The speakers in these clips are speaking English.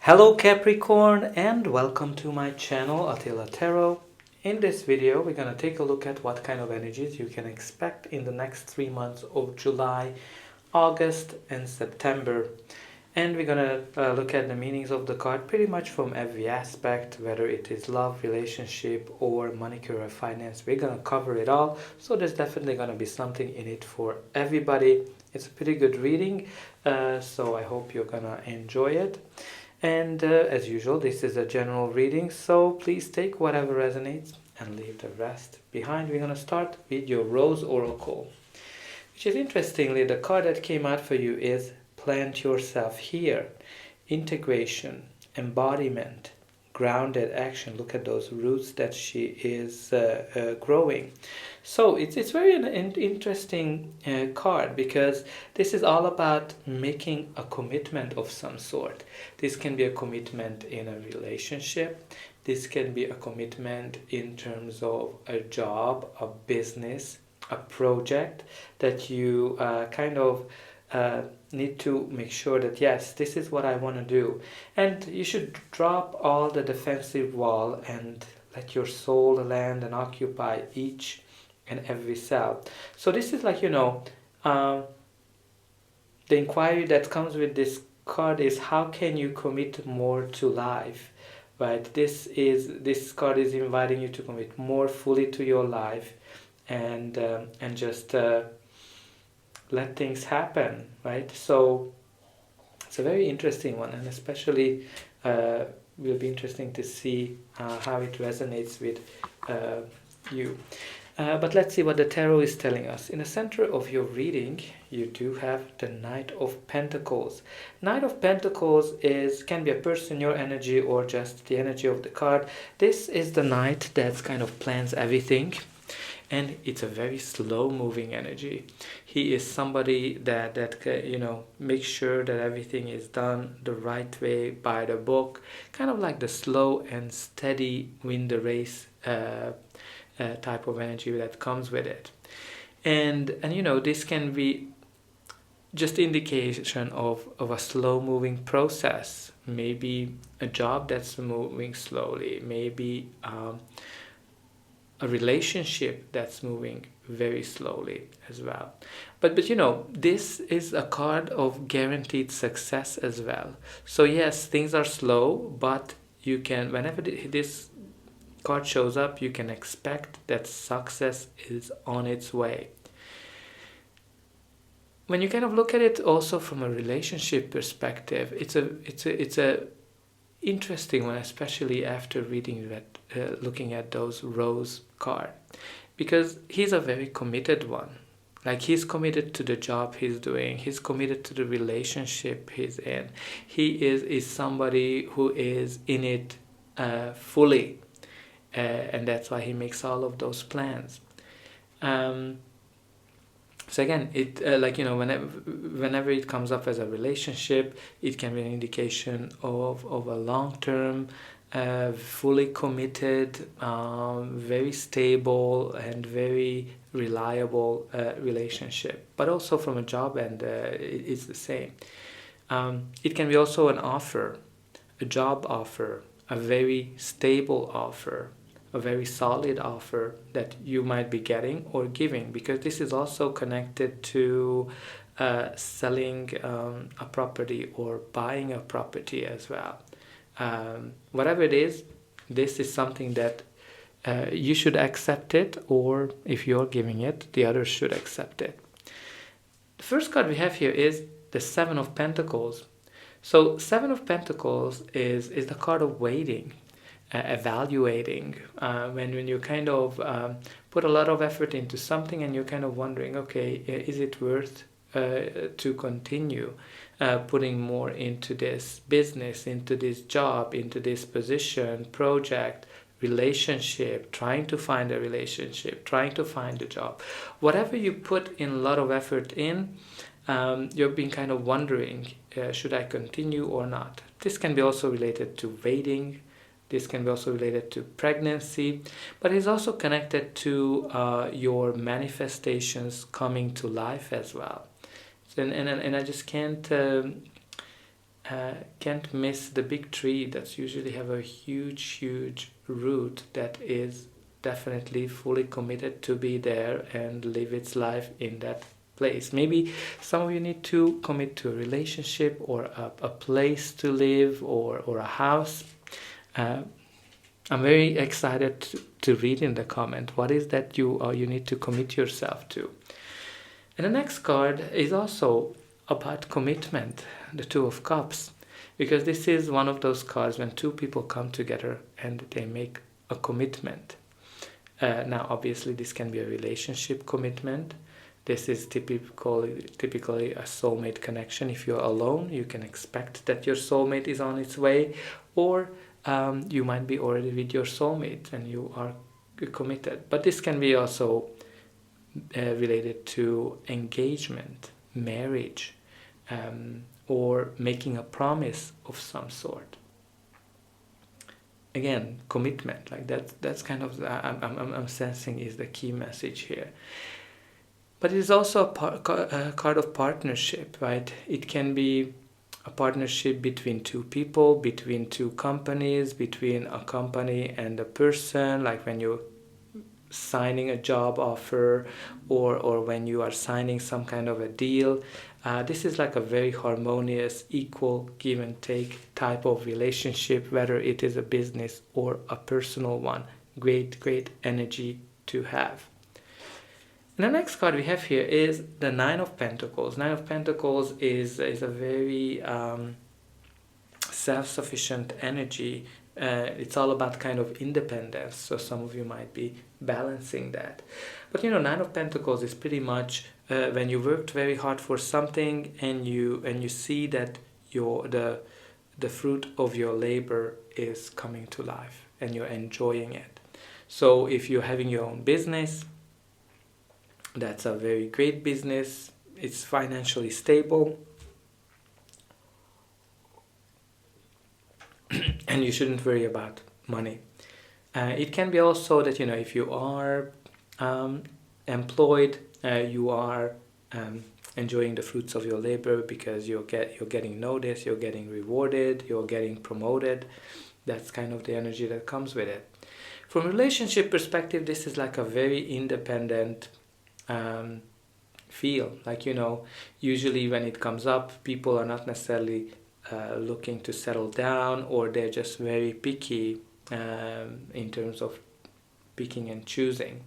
Hello Capricorn and welcome to my channel Attila Tarot. In this video we're going to take a look at what kind of energies you can expect in the next 3 months of July, August and September. And we're going to look at the meanings of the card pretty much from every aspect, whether it is love, relationship or money, career, finance. We're going to cover it all, so there's definitely going to be something in it for everybody. It's a pretty good reading, so I hope you're going to enjoy it. And as usual, this is a general reading, so please take whatever resonates and leave the rest behind. We're going to start with your Rose Oracle, which is interestingly, the card that came out for you is Plant Yourself Here. Integration, embodiment, grounded action. Look at those roots that she is growing. So it's very an interesting card, because this is all about making a commitment of some sort. This can be a commitment in a relationship. This can be a commitment in terms of a job, a business, a project that you need to make sure that yes, this is what I want to do. And you should drop all the defensive wall and let your soul land and occupy each and every cell. So this is like, the inquiry that comes with this card is, how can you commit more to life, right? This card is inviting you to commit more fully to your life and just let things happen, right? So it's a very interesting one, and especially will be interesting to see how it resonates with you. But let's see what the tarot is telling us. In the center of your reading, you do have the Knight of Pentacles. Knight of Pentacles can be a person, your energy, or just the energy of the card. This is the Knight that kind of plans everything, and it's a very slow-moving energy. He is somebody that makes sure that everything is done the right way, by the book, kind of like the slow and steady win the race type of energy that comes with it. And this can be just indication of a slow-moving process. Maybe a job that's moving slowly, maybe a relationship that's moving very slowly as well. But this is a card of guaranteed success as well. So yes, things are slow, but you can, whenever this card shows up, you can expect that success is on its way. When you kind of look at it also from a relationship perspective, it's a interesting one, especially after reading that, looking at those Rose card, because he's a very committed one. Like, he's committed to the job he's doing, he's committed to the relationship he's in. He is somebody who is in it fully, and that's why he makes all of those plans. So again, whenever it comes up as a relationship, it can be an indication of a long-term, fully committed, very stable and very reliable relationship. But also from a job end, it's the same. It can be also an offer, a job offer, a very stable offer, a very solid offer that you might be getting or giving, because this is also connected to selling a property or buying a property as well. Whatever it is, this is something that you should accept it, or if you're giving it, the others should accept it. The first card we have here is the Seven of Pentacles. So Seven of Pentacles is the card of waiting, evaluating, when you kind of put a lot of effort into something and you're kind of wondering, okay, is it worth to continue putting more into this business, into this job, into this position, project, relationship, trying to find a relationship, trying to find a job. Whatever you put in a lot of effort in, you've been kind of wondering, should I continue or not? This can be also related to waiting. This can be also related to pregnancy, but it's also connected to your manifestations coming to life as well. And I just can't can't miss the big tree that's usually have a huge root that is definitely fully committed to be there and live its life in that place. Maybe some of you need to commit to a relationship or a place to live or a house. I'm very excited to read in the comment what is that you need to commit yourself to. And the next card is also about commitment, the Two of Cups, because this is one of those cards when two people come together and they make a commitment. Now, obviously, this can be a relationship commitment. This is typically a soulmate connection. If you're alone, you can expect that your soulmate is on its way, or you might be already with your soulmate and you are committed. But this can be also related to engagement, marriage, or making a promise of some sort. Again, commitment, like that's kind of I'm sensing is the key message here. But it is also a card of partnership, right? It can be a partnership between two people, between two companies, between a company and a person, like when you're signing a job offer or when you are signing some kind of a deal. This is like a very harmonious, equal, give and take type of relationship, whether it is a business or a personal one. Great energy to have. And the next card we have here is the Nine of Pentacles. Nine of Pentacles is a very self-sufficient energy. It's all about kind of independence, so some of you might be balancing that. But Nine of Pentacles is pretty much when you worked very hard for something and you see that the fruit of your labor is coming to life and you're enjoying it. So if you're having your own business, that's a very great business. It's financially stable. And you shouldn't worry about money. It can be also that, if you are employed, you are enjoying the fruits of your labor because you're getting noticed, you're getting rewarded, you're getting promoted. That's kind of the energy that comes with it. From a relationship perspective, this is like a very independent feel. Like, usually when it comes up, people are not necessarily looking to settle down, or they're just very picky in terms of picking and choosing.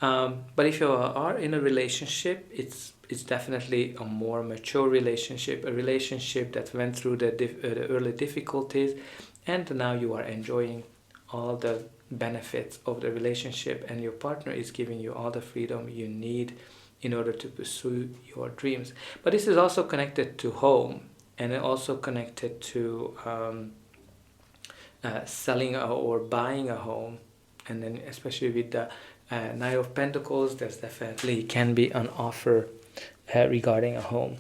But if you are in a relationship, it's definitely a more mature relationship, a relationship that went through the early difficulties, and now you are enjoying all the benefits of the relationship, and your partner is giving you all the freedom you need in order to pursue your dreams. But this is also connected to home, and also connected to selling or buying a home. And then especially with the Knight of Pentacles, there's definitely can be an offer regarding a home.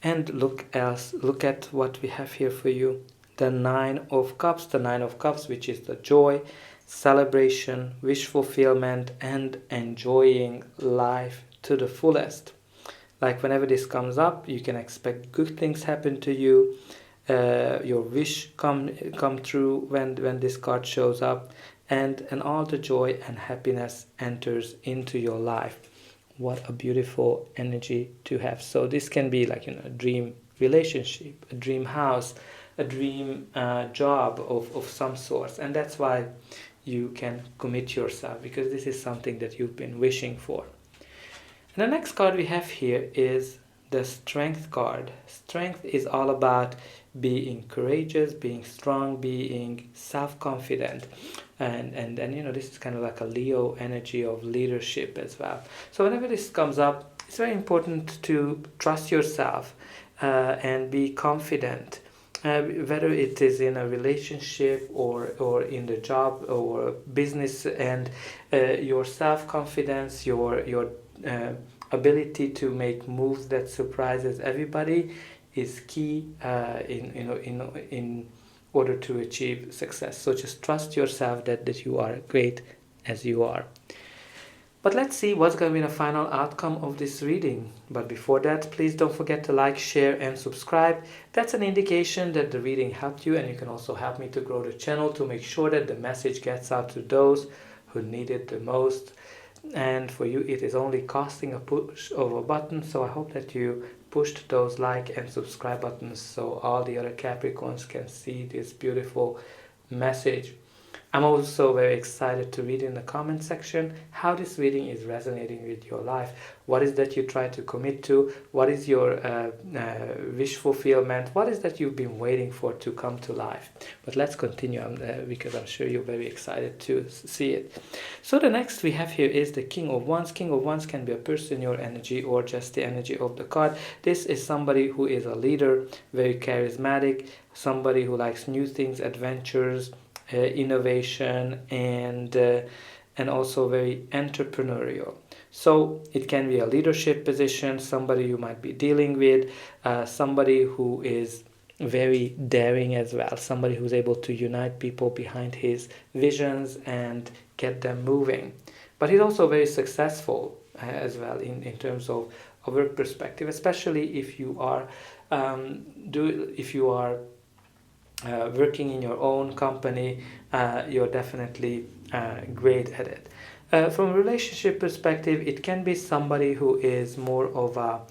And look at what we have here for you. The Nine of Cups, which is the joy, celebration, wish fulfillment, and enjoying life to the fullest. Like whenever this comes up, you can expect good things happen to you. Your wish come true when this card shows up, and all the joy and happiness enters into your life. What a beautiful energy to have. So this can be like a dream relationship, a dream house, a dream job of some sort, and that's why you can commit yourself, because this is something that you've been wishing for. And the next card we have here is the Strength card. Strength is all about being courageous, being strong, being self-confident, and this is kind of like a Leo energy of leadership as well. So whenever this comes up, it's very important to trust yourself and be confident. Whether it is in a relationship or in the job or business, and your self-confidence, your ability to make moves that surprises everybody is key in order to achieve success. So just trust yourself that you are great as you are. But let's see what's going to be the final outcome of this reading. But before that, please don't forget to like, share, and subscribe. That's an indication that the reading helped you, and you can also help me to grow the channel to make sure that the message gets out to those who need it the most. And for you, it is only costing a push of a button, so I hope that you pushed those like and subscribe buttons so all the other Capricorns can see this beautiful message. I'm also very excited to read in the comment section how this reading is resonating with your life. What is that you try to commit to? What is your wish fulfillment? What is that you've been waiting for to come to life? But let's continue because I'm sure you're very excited to see it. So the next we have here is the King of Wands. King of Wands can be a person, your energy, or just the energy of the card. This is somebody who is a leader, very charismatic, somebody who likes new things, adventures, innovation, and also very entrepreneurial. So it can be a leadership position, somebody you might be dealing with, somebody who is very daring as well, somebody who's able to unite people behind his visions and get them moving. But he's also very successful as well in terms of a work perspective, especially if you are working in your own company. You're definitely great at it. From a relationship perspective, it can be somebody who is more of a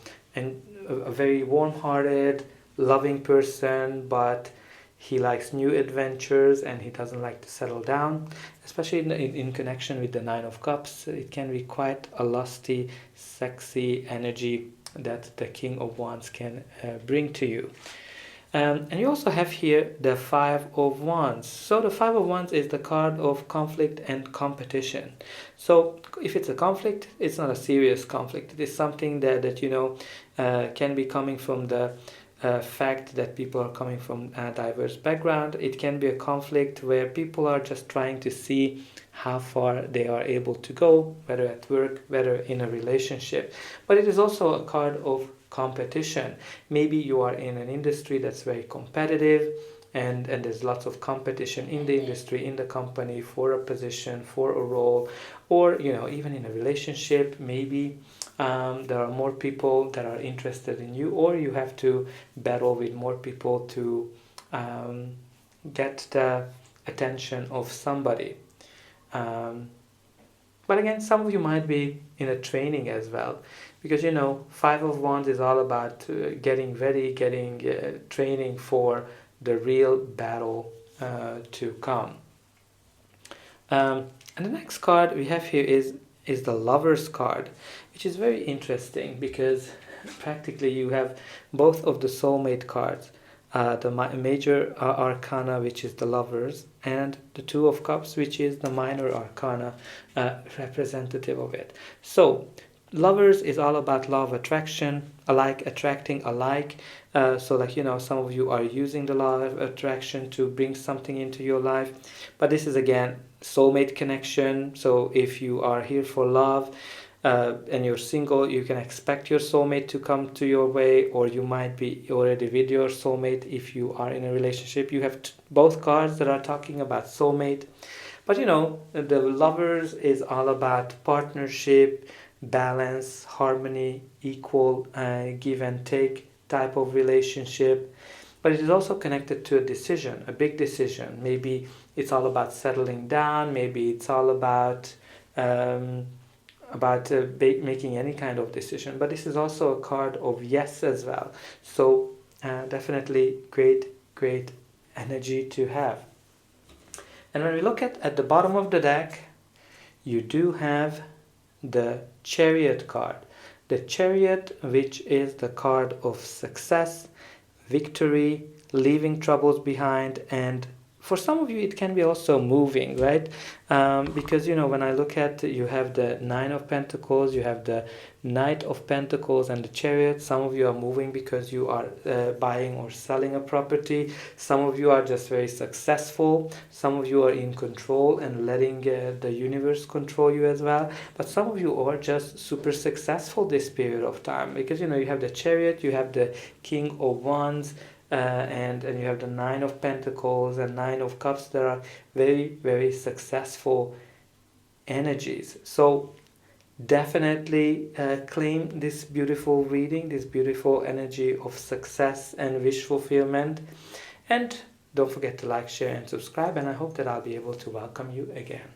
very warm-hearted, loving person, but he likes new adventures and he doesn't like to settle down, especially in connection with the Nine of Cups. It can be quite a lusty, sexy energy that the King of Wands can bring to you. And you also have here the Five of Wands. So the Five of Wands is the card of conflict and competition. So if it's a conflict, it's not a serious conflict. It is something that can be coming from the fact that people are coming from a diverse background. It can be a conflict where people are just trying to see how far they are able to go, whether at work, whether in a relationship. But it is also a card of competition. Maybe you are in an industry that's very competitive, and there's lots of competition in the industry, in the company, for a position, for a role, or even in a relationship. Maybe there are more people that are interested in you, or you have to battle with more people to get the attention of somebody. But again, some of you might be in a training as well, because Five of Wands is all about getting ready, training for the real battle to come. And the next card we have here is the Lover's card, which is very interesting because practically you have both of the soulmate cards, the major arcana, which is the Lovers, and the Two of Cups, which is the minor arcana representative of it. So Lovers is all about law of attraction, alike attracting alike. So some of you are using the law of attraction to bring something into your life. But this is again soulmate connection. So if you are here for love and you're single, you can expect your soulmate to come to your way, or you might be already with your soulmate. If you are in a relationship, you have both cards that are talking about soulmate. But the Lovers is all about partnership, balance, harmony, equal give and take type of relationship. But it is also connected to a decision, a big decision. Maybe it's all about settling down. Maybe it's all about making any kind of decision. But this is also a card of yes as well. So definitely great energy to have. And when we look at the bottom of the deck, you do have the Chariot card. The Chariot, which is the card of success, victory, leaving troubles behind, and for some of you it can be also moving, right? Because when I look at, you have the Nine of Pentacles, you have the Knight of Pentacles, and the Chariot. Some of you are moving because you are buying or selling a property. Some of you are just very successful. Some of you are in control and letting the universe control you as well. But some of you are just super successful this period of time, because you have the Chariot, you have the King of Wands, and you have the Nine of Pentacles and Nine of Cups. That are very, very successful energies. So Definitely claim this beautiful reading, this beautiful energy of success and wish fulfillment. And don't forget to like, share, and subscribe. And I hope that I'll be able to welcome you again.